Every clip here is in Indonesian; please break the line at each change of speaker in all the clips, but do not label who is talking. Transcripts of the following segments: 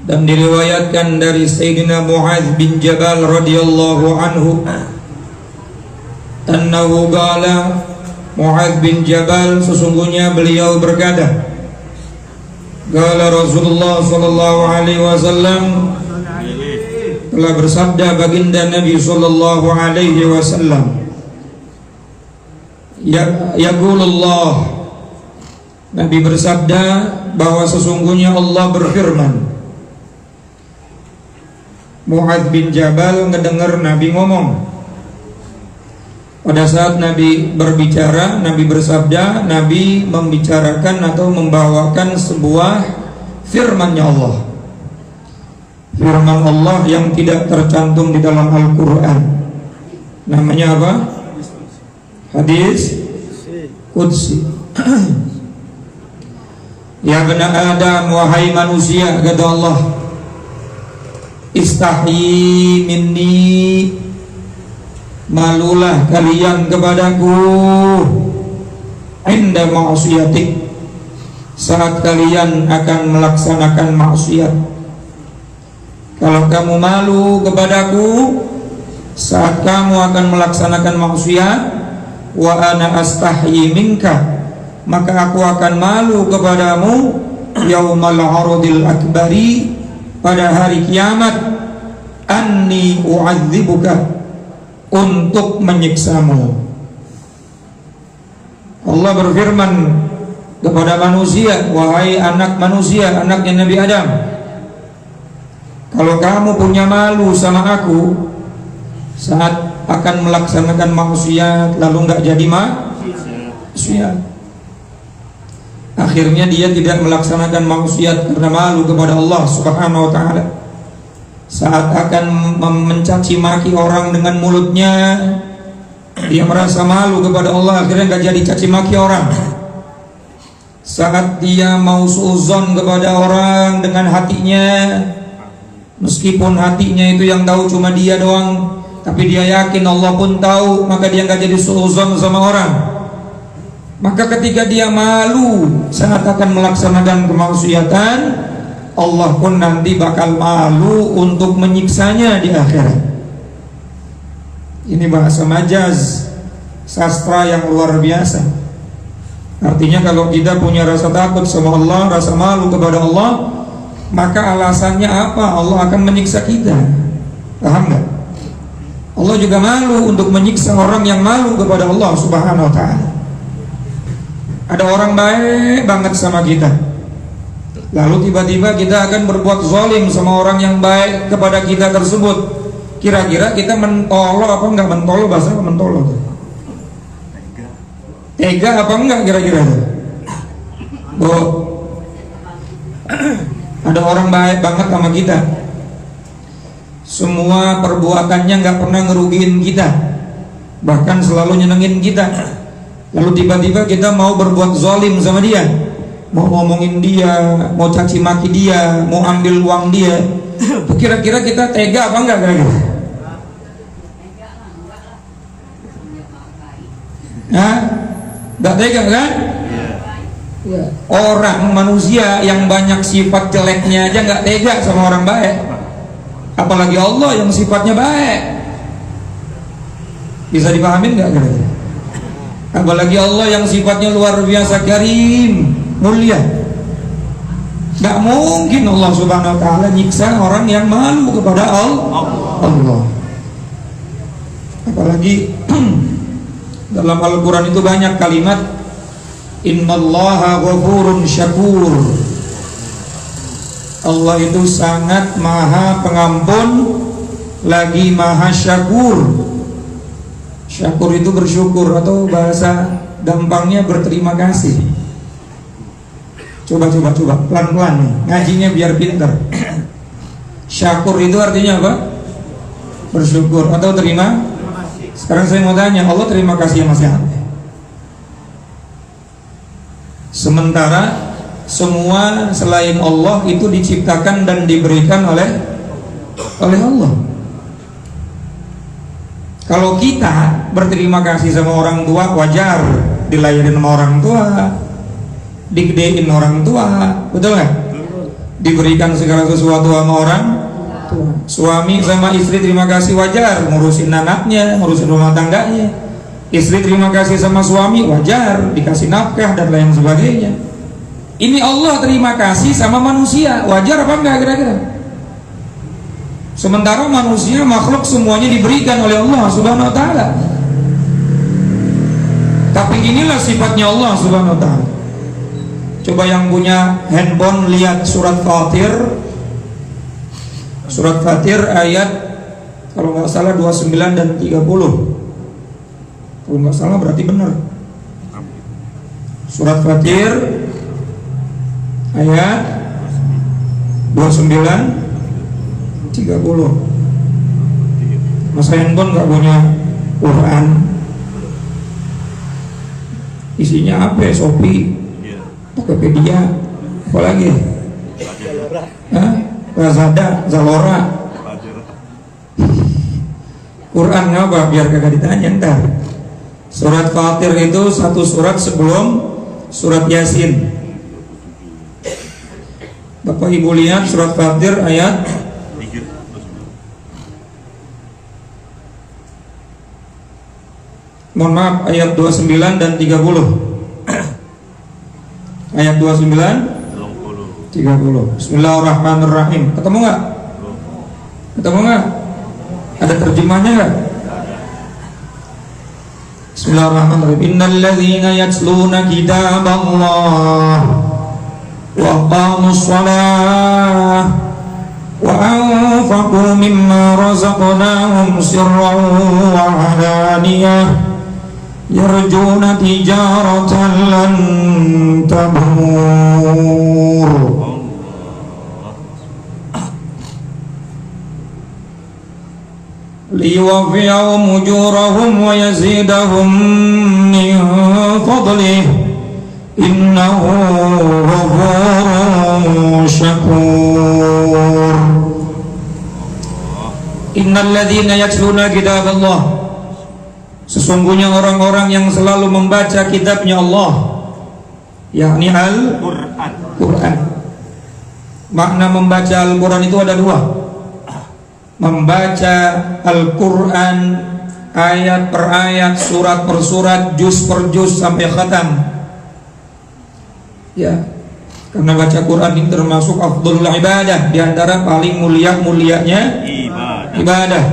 Dan diriwayatkan dari Sayyidina Mu'adz bin Jabal radhiyallahu anhu annahu qala, Mu'adz bin Jabal sesungguhnya beliau berkata, qala Rasulullah sallallahu alaihi wasallam, telah bersabda baginda Nabi sallallahu alaihi wasallam, yaqulullah, Nabi bersabda bahwa sesungguhnya Allah berfirman. Mu'adz bin Jabal ngedengar Nabi ngomong. Pada saat Nabi berbicara, Nabi bersabda, Nabi membicarakan atau membawakan sebuah firman-Nya Allah. Firman Allah yang tidak tercantum di dalam Al-Quran. Namanya apa? Hadis Qudsi. Ya bani Adam, wahai manusia, kata Allah, istahyi minni, malulah kalian kepadaku, inda ma'siyatik, saat kalian akan melaksanakan maksiat. Kalau kamu malu kepadaku saat kamu akan melaksanakan maksiat, wa ana astahyi minka, maka aku akan malu kepadamu yaumal 'aradil akbari, pada hari kiamat, anni u'adzibuka, untuk menyiksamu. Allah berfirman kepada manusia, wahai anak manusia, anaknya Nabi Adam, kalau kamu punya malu sama aku saat akan melaksanakan maksiat lalu nggak jadi maksiat, akhirnya dia tidak melaksanakan maksiat karena malu kepada Allah Subhanahu wa ta'ala. Saat akan mencaci maki orang dengan mulutnya, dia merasa malu kepada Allah, akhirnya nggak jadi caci maki orang. Saat dia mau suuzon kepada orang dengan hatinya, meskipun hatinya itu yang tahu cuma dia doang, tapi dia yakin Allah pun tahu, maka dia nggak jadi suuzon sama orang. Maka ketika dia malu saat akan melaksanakan kemaksiatan, Allah pun nanti bakal malu untuk menyiksanya di akhirat. Ini bahasa majaz, sastra yang luar biasa. Artinya kalau kita punya rasa takut sama Allah, rasa malu kepada Allah, maka alasannya apa? Allah akan menyiksa kita. Paham gak? Allah juga malu untuk menyiksa orang yang malu kepada Allah Subhanahu wa ta'ala. Ada orang baik banget sama kita, lalu tiba-tiba kita akan berbuat zalim sama orang yang baik kepada kita tersebut. Kira-kira kita mentolo apa enggak mentolo? Bahasa apa mentolo? Tega apa enggak kira-kira? Ada orang baik banget sama kita, semua perbuatannya enggak pernah ngerugiin kita, bahkan selalu nyenengin kita. Lalu tiba-tiba kita mau berbuat zalim sama dia, mau ngomongin dia, mau caci maki dia, mau ambil uang dia. Kira-kira kita tega apa enggak kira-kira? Hah? Enggak tega kan? Ya. Orang manusia yang banyak sifat jeleknya aja enggak tega sama orang baik, apalagi Allah yang sifatnya baik. Bisa dipahamin enggak kira-kira? Apalagi Allah yang sifatnya luar biasa karim, mulia. Gak mungkin Allah Subhanahu wa ta'ala nyiksa orang yang malu kepada Allah. Apalagi dalam Al-Quran itu banyak kalimat innallaha ghafurun syakur. Allah itu sangat maha pengampun, lagi maha syakur. Syakur itu bersyukur, atau bahasa gampangnya berterima kasih. Coba pelan-pelan nih, ngajinya biar pinter. Syakur itu artinya apa? Bersyukur atau terima. Sekarang saya mau tanya, Allah terima kasih sama siapa? Sementara semua selain Allah itu diciptakan dan diberikan oleh Allah. Kalau kita berterima kasih sama orang tua, wajar dilayarin sama orang tua, digedein orang tua, betul nggak? diberikan segala sesuatu sama orang tua. Suami sama istri terima kasih wajar, ngurusin anaknya, ngurusin rumah tangganya. Istri terima kasih sama suami wajar, dikasih nafkah dan lain sebagainya. Ini Allah terima kasih sama manusia, wajar apa enggak kira-kira? Sementara manusia makhluk semuanya diberikan oleh Allah Subhanahu wa taala. Tapi inilah sifatnya Allah Subhanahu wa taala. Coba yang punya handphone lihat surat Fatir. Surat Fatir ayat kalau nggak salah 29 dan 30. Kalau nggak salah berarti benar. Surat Fatir ayat 29 30. Mas handphone nggak punya Quran, isinya apa? Shopee, Tokopedia, apa lagi? Lazada, Zalora. Quran apa? Biar kagak ditanya ntar. Surat Fatir itu satu surat sebelum surat Yasin. Bapak Ibu lihat surat Fatir ayat mohon maaf, ayat 29 dan 30. Ayat 29 30. Bismillahirrahmanirrahim. Ketemu nggak? Ketemu nggak? Ada terjemahnya nggak? Bismillahirrahmanirrahim. Innal ladzina yatluna kitaballah wa aqamus shalah wa anfaqu mimma razaqnahum sirran wa 'alaniyah yarjuna tijaratan lan tabur liyuwaffiyahum ujurahum wa yazidahum min fadlih innahu ghafurun syakur. Innal ladzina yatluna kitaballah, sesungguhnya orang-orang yang selalu membaca kitabnya Allah, yakni Al-Quran. Makna membaca Al-Quran itu ada dua. Membaca Al-Quran ayat per ayat, surat per surat, juz per juz sampai khatam. Ya, karena baca Quran ini termasuk afdhalul ibadah, di antara paling mulianya ibadah.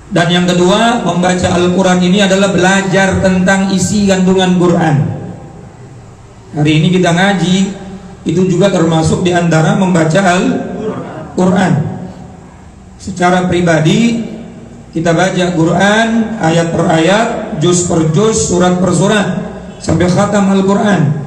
Dan yang kedua, membaca Al-Quran ini adalah belajar tentang isi kandungan Quran. Hari ini kita ngaji, itu juga termasuk di antara membaca Al-Quran. Secara pribadi kita baca Quran ayat per ayat, juz per juz, surat per surat sampai khatam Al-Quran.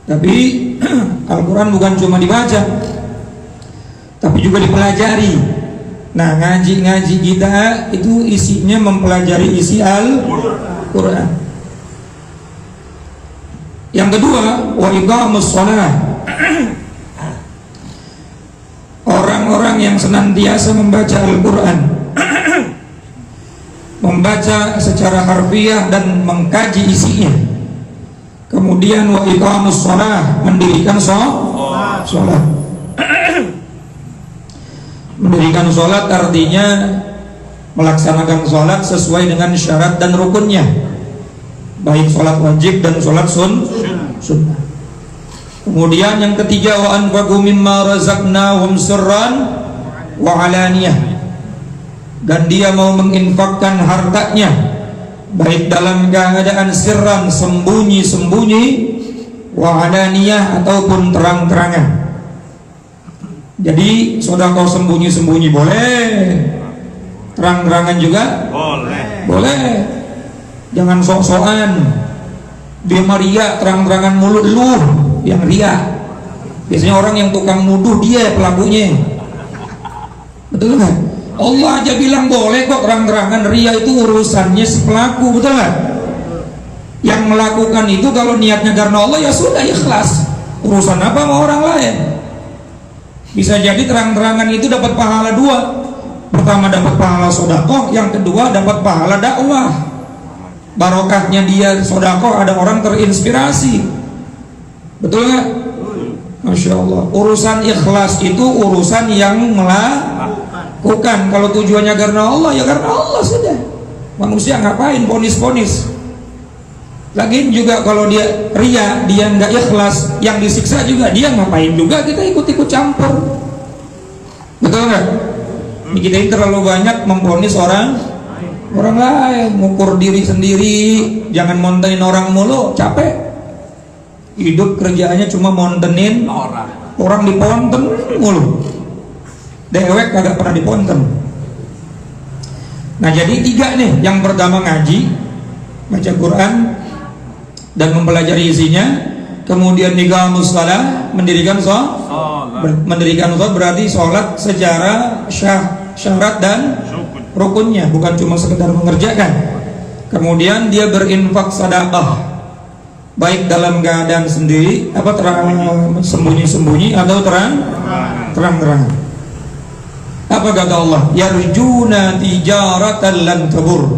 Tapi Al-Quran bukan cuma dibaca, tapi juga dipelajari. Nah, ngaji-ngaji kita itu isinya mempelajari isi Al-Quran. Yang kedua, wa iqamus shalah. Orang-orang yang senantiasa membaca Al-Quran, membaca secara harfiah dan mengkaji isinya. Kemudian wa iqamus shalah, mendirikan sholat. Mendirikan sholat artinya melaksanakan sholat sesuai dengan syarat dan rukunnya, baik sholat wajib dan sholat sunnah. Kemudian yang ketiga, wa anfaqu mimma razaqnahum sirran wa 'alaniyah, dan dia mau menginfakkan hartanya baik dalam keadaan sirran, sembunyi-sembunyi, wa 'alaniyah, ataupun terang-terangan. Jadi sedekah sembunyi-sembunyi boleh, terang-terangan juga boleh. Jangan sok-sokan dia ria, terang-terangan mulut lu yang ria. Biasanya orang yang tukang nuduh dia pelakunya. Betul kan? Allah aja bilang boleh kok terang-terangan, ria itu urusannya si pelaku, betul kan? Yang melakukan itu kalau niatnya karena Allah ya sudah ikhlas. Urusan apa sama orang lain? Bisa jadi terang-terangan itu dapat pahala dua. Pertama dapat pahala sedekah, yang kedua dapat pahala dakwah. Barokahnya dia sedekah, ada orang terinspirasi. Betul nggak? Masya Allah. Urusan ikhlas itu urusan yang melakukan. Kalau tujuannya karena Allah, ya karena Allah sudah. Manusia ngapain ponis-ponis? Lagian juga kalau dia ria, dia nggak ikhlas, yang disiksa juga dia, ngapain juga kita ikut-ikut campur? Betul nggak? Kita ini terlalu banyak memponis orang lain, mengukur diri sendiri, jangan montenin orang mulu, capek. Hidup kerjaannya cuma montenin orang diponten mulu. Dewek kagak pernah diponten. Nah jadi 3 nih. Yang pertama ngaji, baca Quran dan mempelajari isinya. Kemudian iqamus shalah, mendirikan sholat berarti sholat secara syarat dan rukunnya, bukan cuma sekedar mengerjakan. Kemudian dia berinfak sedekah, baik dalam keadaan sendiri apa sembunyi-sembunyi atau terang-terangan. Apa kata Allah? Yarjuna tijaratan lan tabur.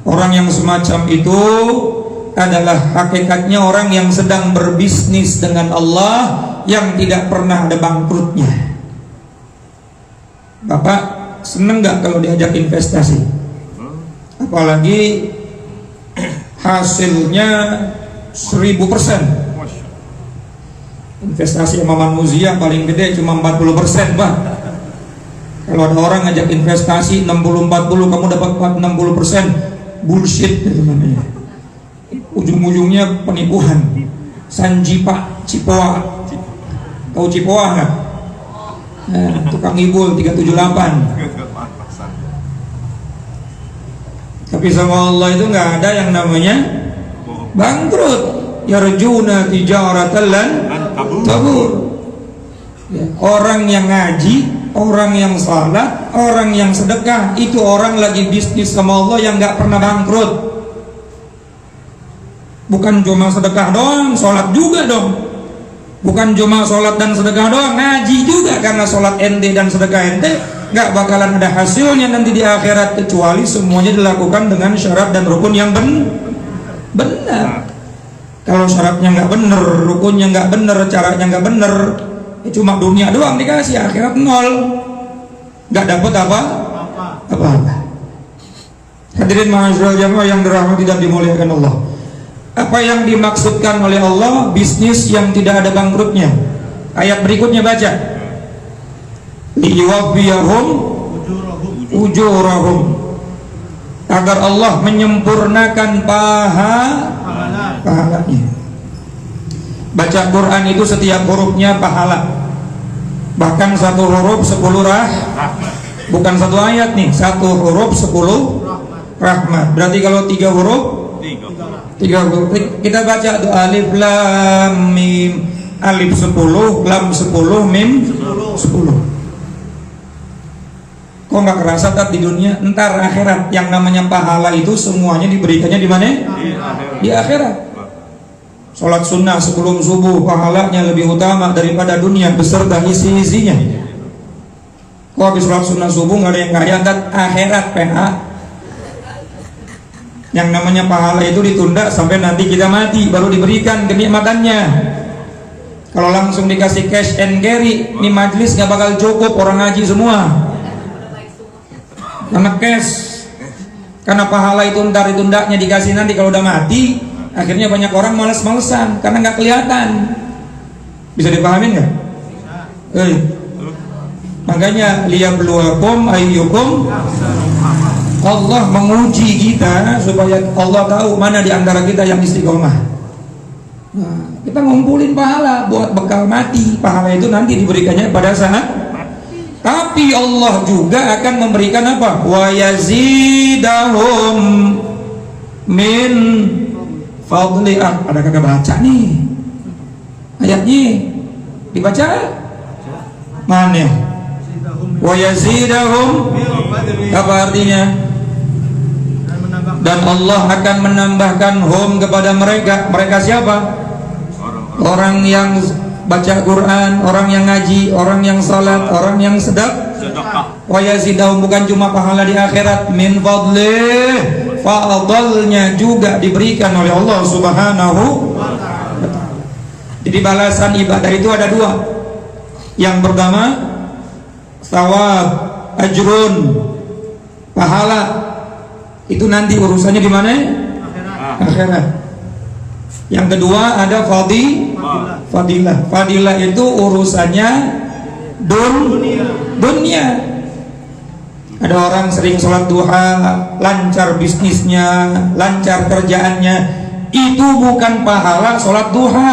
Orang yang semacam itu adalah hakikatnya orang yang sedang berbisnis dengan Allah yang tidak pernah ada bangkrutnya. Bapak seneng gak kalau diajak investasi? Apalagi hasilnya 1000%. Investasi sama manusia paling gede cuma 40%, Pak. Kalau ada orang ngajak investasi 60-40, kamu dapat 60%, bullshit itu namanya. Ujung-ujungnya penipuan. Sanjipa, Cipoa. Tahu Cipoa nggak? Nah, tukang ibul 378. Tapi sama Allah itu nggak ada yang namanya bangkrut. Yarjuna tijaratan lan tabur. Ya, orang yang ngaji, orang yang salat, orang yang sedekah, itu orang lagi bisnis sama Allah yang nggak pernah bangkrut. Bukan cuma sedekah doang, salat juga dong. Bukan cuma sholat dan sedekah doang, ngaji juga, karena sholat ente dan sedekah ente nggak bakalan ada hasilnya nanti di akhirat kecuali semuanya dilakukan dengan syarat dan rukun yang benar. Kalau syaratnya nggak benar, rukunnya nggak benar, caranya nggak benar, ya cuma dunia doang dikasih, akhirat nol, nggak dapat apa-apa. Hadirin mahasiswa jamaah yang dirahmati dan dimuliakan Allah. Apa yang dimaksudkan oleh Allah bisnis yang tidak ada bangkrutnya? Ayat berikutnya baca. Liyuwaffiyahum ujurahum, agar Allah menyempurnakan pahalanya. Baca Quran itu setiap hurufnya pahala. Bahkan satu huruf 10 bukan satu ayat nih, satu huruf 10 rahmat. Berarti kalau 3 huruf 3 huruf. Kita baca tuh alif lam mim. Alif 10, lam 10, mim 10. Kok nggak kerasa tat di dunia? Entar akhirat yang namanya pahala itu semuanya diberikannya di mana? Di akhirat. Sholat sunnah sebelum subuh pahalanya lebih utama daripada dunia beserta isi-isinya. Kok habis sholat sunnah subuh nggak ada yang kaya? Tat akhirat PA. Yang namanya pahala itu ditunda sampai nanti kita mati baru diberikan kenikmatannya. Kalau langsung dikasih cash and carry, ini majelis nggak bakal cukup orang ngaji semua. Karena cash, karena pahala itu ntar ditundanya dikasih nanti kalau udah mati. Akhirnya banyak orang males-malesan karena nggak kelihatan. Bisa dipahamin nggak? Makanya liyabluwakum ayyukum. Allah menguji kita supaya Allah tahu mana di antara kita yang istiqomah. Nah, kita ngumpulin pahala buat bekal mati. Pahala itu nanti diberikannya pada saat. Tapi Allah juga akan memberikan apa? Wa yazidahum min fadli. Ada kagak baca nih ayatnya? Dibaca mana? Wa yazidahum, apa artinya? Dan Allah akan menambahkan hum kepada mereka. Mereka siapa? Orang yang baca Quran, orang yang ngaji, orang yang salat, orang yang sedekah. Wa yazidahum, bukan cuma pahala di akhirat, min fadlih, fadlnya juga diberikan oleh Allah Subhanahu wa ta'ala. Jadi balasan ibadah itu ada dua. Yang pertama thawab, ajrun, pahala. Itu nanti urusannya di mana? Akhirat. Yang kedua ada fadilah. Fadilah itu urusannya dunia. Ada orang sering sholat duha, lancar bisnisnya, lancar kerjaannya. Itu bukan pahala sholat duha,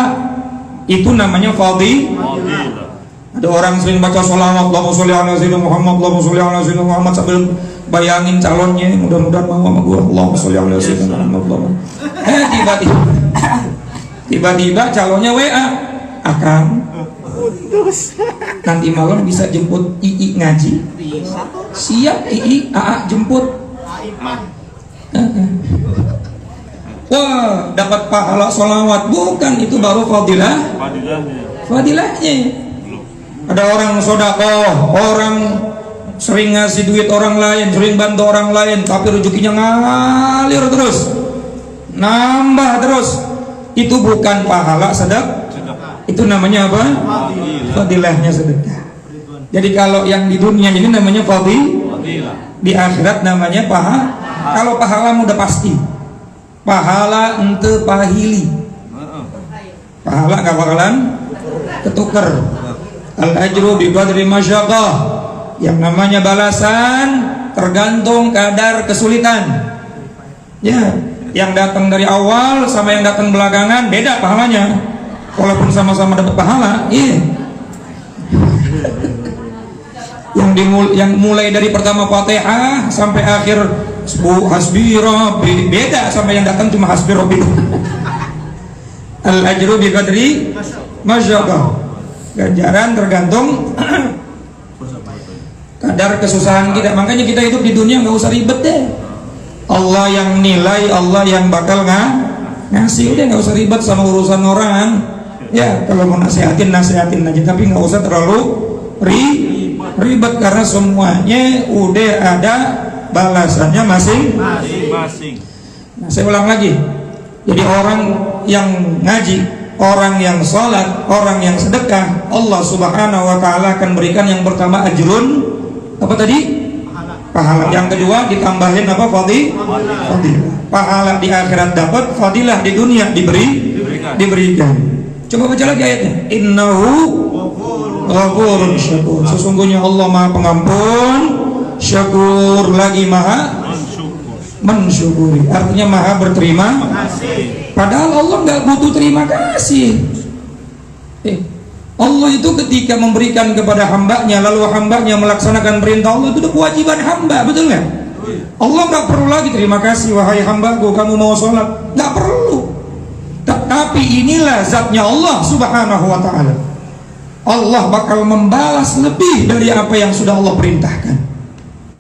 itu namanya fadilah. Ada orang sering baca sholawat, Allahumma sholli ala sayyidina Muhammad, Allahumma sholli ala sayyidina Muhammad, sambil bayangin calonnya, mudah-mudahan mau sama gua, Allahumma sholli ala sayyidina Muhammad. Tiba-tiba calonnya WA, Akang, nanti malam bisa jemput Ii ngaji? Siap Ii, Aa jemput. Wah, dapat pahala sholawat. Bukan, itu baru fadilahnya. Ada orang sedekah, orang sering ngasih duit orang lain, sering bantu orang lain, tapi rezekinya ngalir terus, nambah terus. Itu bukan pahala sedekah. Itu namanya apa? Fadilahnya sedekah. Jadi kalau yang di dunia ini namanya fadilah, di akhirat namanya pahala. Kalau pahala udah pasti, pahala ente pahili, pahala nggak bakalan ketuker. Al-ajru bi qadri masyaqah. Yang namanya balasan tergantung kadar kesulitan. Ya, yang datang dari awal sama yang datang belakangan beda pahalanya. Walaupun sama-sama dapat pahala, iya. Yang mulai dari pertama Fatihah sampai akhir hasbi rabbi beda sama yang datang cuma hasbi rabbi. Al-ajru bi qadri masyaqah. Ganjaran tergantung kadar kesusahan kita. Makanya kita hidup di dunia nggak usah ribet deh. Allah yang nilai, Allah yang bakal ngasih. Udah nggak usah ribet sama urusan orang. Ya kalau mau nasihatin aja, tapi nggak usah terlalu ribet karena semuanya udah ada balasannya masing-masing. Nah, saya ulang lagi. Jadi orang yang ngaji, orang yang sholat, orang yang sedekah, Allah subhanahu wa ta'ala akan berikan yang pertama ajrun, apa tadi? Pahala. Yang kedua ditambahin apa? Fadilah. Pahala di akhirat dapat, fadilah di dunia diberikan. Coba baca lagi ayatnya. Innahu ghafurun syakur. Sesungguhnya Allah Maha Pengampun, syakur lagi Maha mensyukuri. Artinya Maha berterima kasih. Padahal Allah nggak butuh terima kasih. Allah itu ketika memberikan kepada hambanya, lalu hambanya melaksanakan perintah Allah, itu kewajiban hamba, betul nggak? Allah nggak perlu lagi terima kasih, wahai hambaku, kamu mau sholat, nggak perlu. Tapi inilah zatnya Allah subhanahu wa ta'ala. Allah bakal membalas lebih dari apa yang sudah Allah perintahkan.